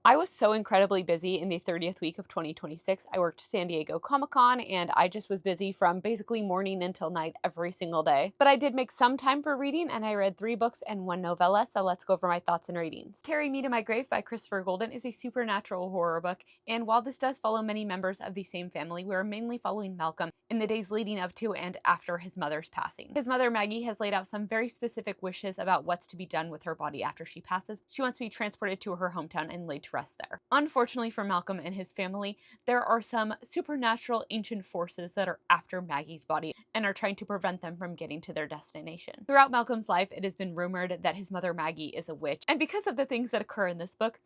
I was so incredibly busy in the 30th week of 2026. I worked San Diego Comic-Con and I just was busy from basically morning until night every single day. But I did make some time for reading and I read 3 books and 1 novella, so let's go over my thoughts and ratings. Carry Me to My Grave by Christopher Golden is a supernatural horror book, and while this does follow many members of the same family, we are mainly following Malcolm in the days leading up to and after his mother's passing. His mother, Maggie, has laid out some very specific wishes about what's to be done with her body after she passes. She wants to be transported to her hometown and laid to rest there. Unfortunately for Malcolm and his family, there are some supernatural ancient forces that are after Maggie's body and are trying to prevent them from getting to their destination. Throughout Malcolm's life, it has been rumored that his mother Maggie is a witch, and because of the things that occur in this book,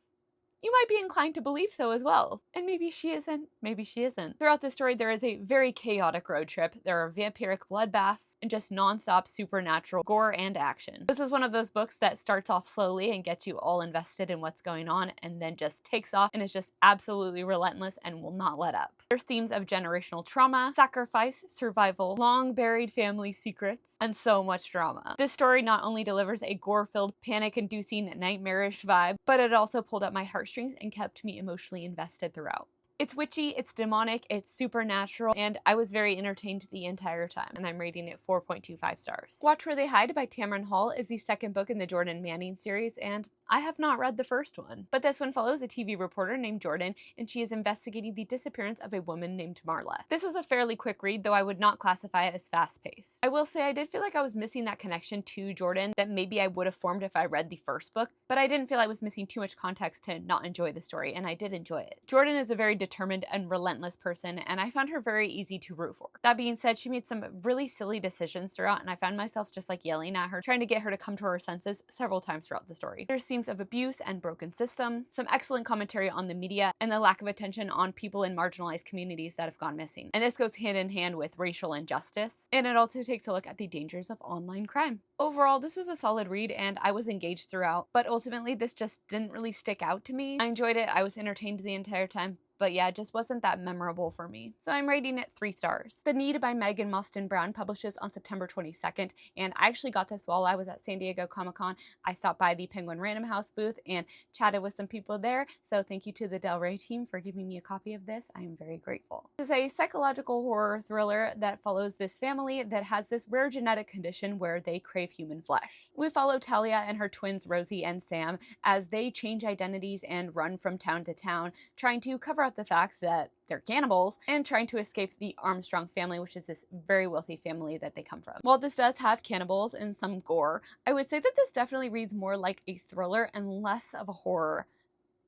you might be inclined to believe so as well. And maybe she isn't, maybe she isn't. Throughout the story, there is a very chaotic road trip. There are vampiric bloodbaths and just non-stop supernatural gore and action. This is one of those books that starts off slowly and gets you all invested in what's going on and then just takes off and is just absolutely relentless and will not let up. There's themes of generational trauma, sacrifice, survival, long-buried family secrets, and so much drama. This story not only delivers a gore-filled, panic-inducing, nightmarish vibe, but it also pulled at my heartstrings and kept me emotionally invested throughout. It's witchy, it's demonic, it's supernatural, and I was very entertained the entire time, and I'm rating it 4.25 stars. Watch Where They Hide by Tamron Hall is the second book in the Jordan Manning series, and I have not read the first one. But this one follows a TV reporter named Jordan, and she is investigating the disappearance of a woman named Marla. This was a fairly quick read, though I would not classify it as fast-paced. I will say I did feel like I was missing that connection to Jordan that maybe I would have formed if I read the first book, but I didn't feel I was missing too much context to not enjoy the story, and I did enjoy it. Jordan is a very determined and relentless person, and I found her very easy to root for. That being said, she made some really silly decisions throughout, and I found myself just like yelling at her, trying to get her to come to her senses several times throughout the story. There's themes of abuse and broken systems, some excellent commentary on the media, and the lack of attention on people in marginalized communities that have gone missing. And this goes hand in hand with racial injustice, and it also takes a look at the dangers of online crime. Overall, this was a solid read, and I was engaged throughout, but ultimately this just didn't really stick out to me. I enjoyed it, I was entertained the entire time, but yeah, it just wasn't that memorable for me. So I'm rating it 3 stars. The Need by Megan Mostyn Brown publishes on September 22nd, and I actually got this while I was at San Diego Comic-Con. I stopped by the Penguin Random House booth and chatted with some people there, so thank you to the Del Rey team for giving me a copy of this. I am very grateful. This is a psychological horror thriller that follows this family that has this rare genetic condition where they crave human flesh. We follow Talia and her twins Rosie and Sam as they change identities and run from town to town, trying to cover up the fact that they're cannibals and trying to escape the Armstrong family, which is this very wealthy family that they come from. While this does have cannibals and some gore, I would say that this definitely reads more like a thriller and less of a horror,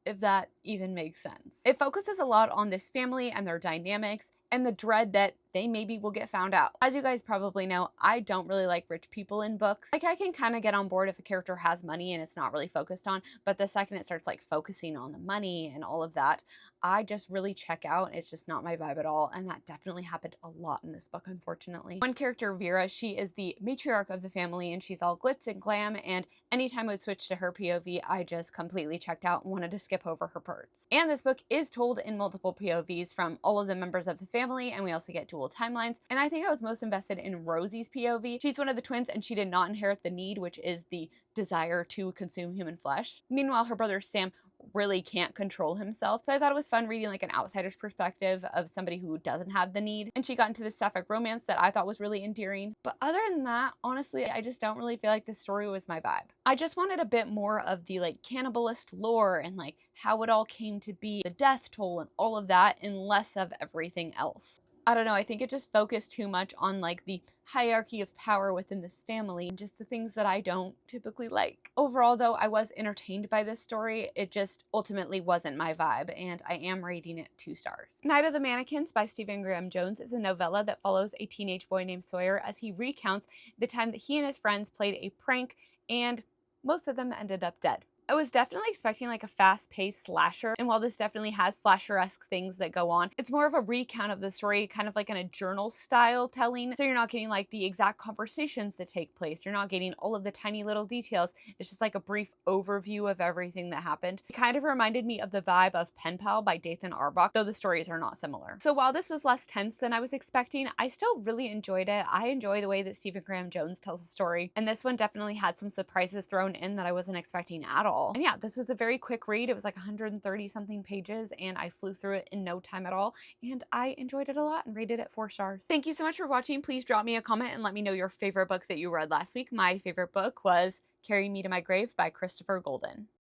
if that even makes sense. It focuses a lot on this family and their dynamics and the dread that they maybe will get found out. As you guys probably know, I don't really like rich people in books. Like, I can kind of get on board if a character has money and it's not really focused on, but the second it starts like focusing on the money and all of that, I just really check out. It's just not my vibe at all, and that definitely happened a lot in this book, unfortunately. One character, Vera, she is the matriarch of the family and she's all glitz and glam, and anytime I would switch to her POV, I just completely checked out and wanted to skip over her parts. And this book is told in multiple POVs from all of the members of the family, and we also get dual timelines, and I think I was most invested in Rosie's POV. She's one of the twins and she did not inherit the need, which is the desire to consume human flesh. Meanwhile, her brother Sam really can't control himself, so I thought it was fun reading like an outsider's perspective of somebody who doesn't have the need, and she got into this sapphic romance that I thought was really endearing. But other than that, honestly, I just don't really feel like this story was my vibe. I just wanted a bit more of the like cannibalist lore and like how it all came to be, the death toll and all of that, and less of everything else. I don't know, I think it just focused too much on like the hierarchy of power within this family and just the things that I don't typically like. Overall though, I was entertained by this story. It just ultimately wasn't my vibe, and I am rating it 2 stars. Night of the Mannequins by Stephen Graham Jones is a novella that follows a teenage boy named Sawyer as he recounts the time that he and his friends played a prank and most of them ended up dead. I was definitely expecting like a fast-paced slasher, and while this definitely has slasher-esque things that go on, it's more of a recount of the story, kind of like in a journal style telling, so you're not getting like the exact conversations that take place, you're not getting all of the tiny little details, it's just like a brief overview of everything that happened. It kind of reminded me of the vibe of Pen Pal by Dathan Arbach, though the stories are not similar. So while this was less tense than I was expecting, I still really enjoyed it. I enjoy the way that Stephen Graham Jones tells a story, and this one definitely had some surprises thrown in that I wasn't expecting at all. all. And yeah, this was a very quick read. It was like 130 something pages and I flew through it in no time at all. And I enjoyed it a lot and rated it 4 stars. Thank you so much for watching. Please drop me a comment and let me know your favorite book that you read last week. My favorite book was Carry Me to My Grave by Christopher Golden.